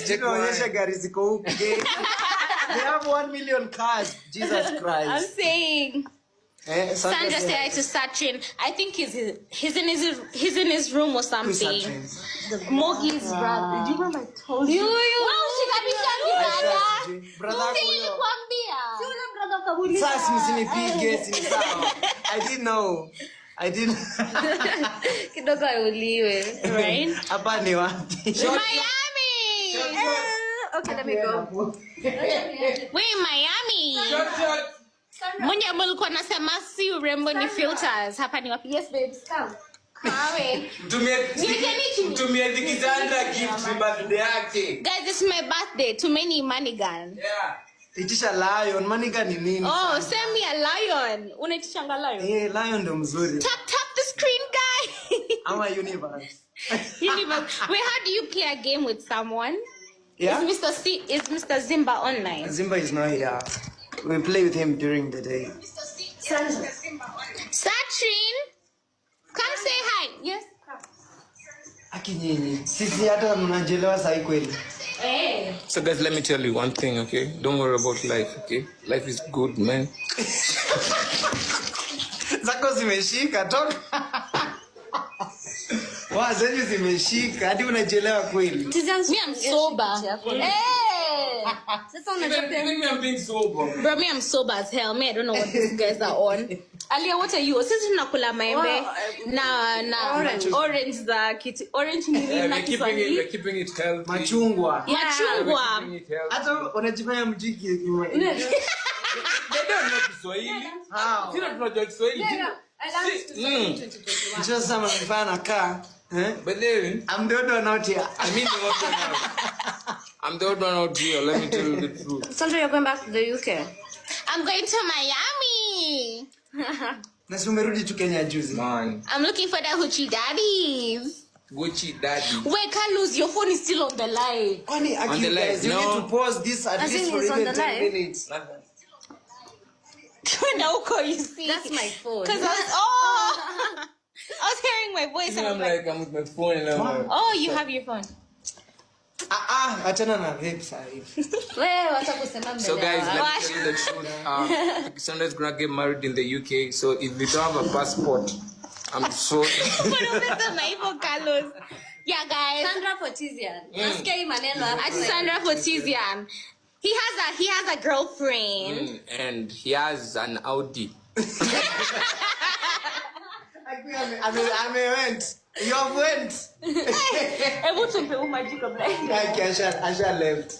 check gari ziko huko. They have 1 million cars. Jesus Christ. I'm saying. Sandra said hi to Satrin. I think he's in his room or something. Mogi's brother. Do you remember I told you? Wow, she got me brother. I didn't know. Kidogo uliwe, right? Hapa ni wapi? Miami. Okay, let me go. Wait, Miami. Short. Mwenye mulikuwa nasema si urembo ni filters. Hapa ni wapi? Yes, babes, come. Come. Tumie Dikizandra gift birthday yake. Guys, it's my birthday. Too many Manigan. Yeah. Itisha lion. Manigan ni nini? Oh, send me a lion. Unaitisha lion? Lion ndo mzuri. Tap the screen, guy. I'm a universe. Universe. Wait, how do you play a game with someone? Yeah? Is Mr. Zimba online? Zimba is not here. We play with him during the day. Satrin, come say hi. Yes. Aki nyinyi. Sisi hata mnajelewa sahi kweli. So guys, let me tell you one thing, okay? Don't worry about life, okay? Life is good, man. Zako zimeshika toka. Zenyu zimeshika hadi unajelewa kweli. Me, I'm sober. Even me, I'm being sober. Bro, me, I'm sober as hell. Me, I don't know what these guys are on. Alia, what are you? Sisi tunakula maembe na orange za kiti. Orange ni nini na Kiswahili? We're keeping it healthy. Machungwa. Machungwa. Hata unajifanya mjiki. They don't know Kiswahili. How? Sina tunajua Kiswahili. Just some mfana kaa. But then I'm the odd one out here. I mean the odd one out. I'm the odd one out here, let me tell you the truth. Sandra, you're going back to the UK. I'm going to Miami. Nasi umerudi tu Kenya juzi. Man. I'm looking for the hoochie daddies. Gucci daddy. Wait, Carlos, your phone is still on the live. Kwani On the live, you need to pause this at least for even 10 minutes. You see. That's my phone. Because I was hearing my voice and I'm like, I'm with my phone and I'm like, oh, you have your phone. Achana na vape sahi. so guys, let me tell you the truth. Sandra's gonna get married in the UK, so if you don't have a passport, I'm so Carlos. Yeah, guys. Sandra Fotizian. Sandra Fotizian. He has a girlfriend. and he has an Audi. I went. You have went. I want to be with my I left.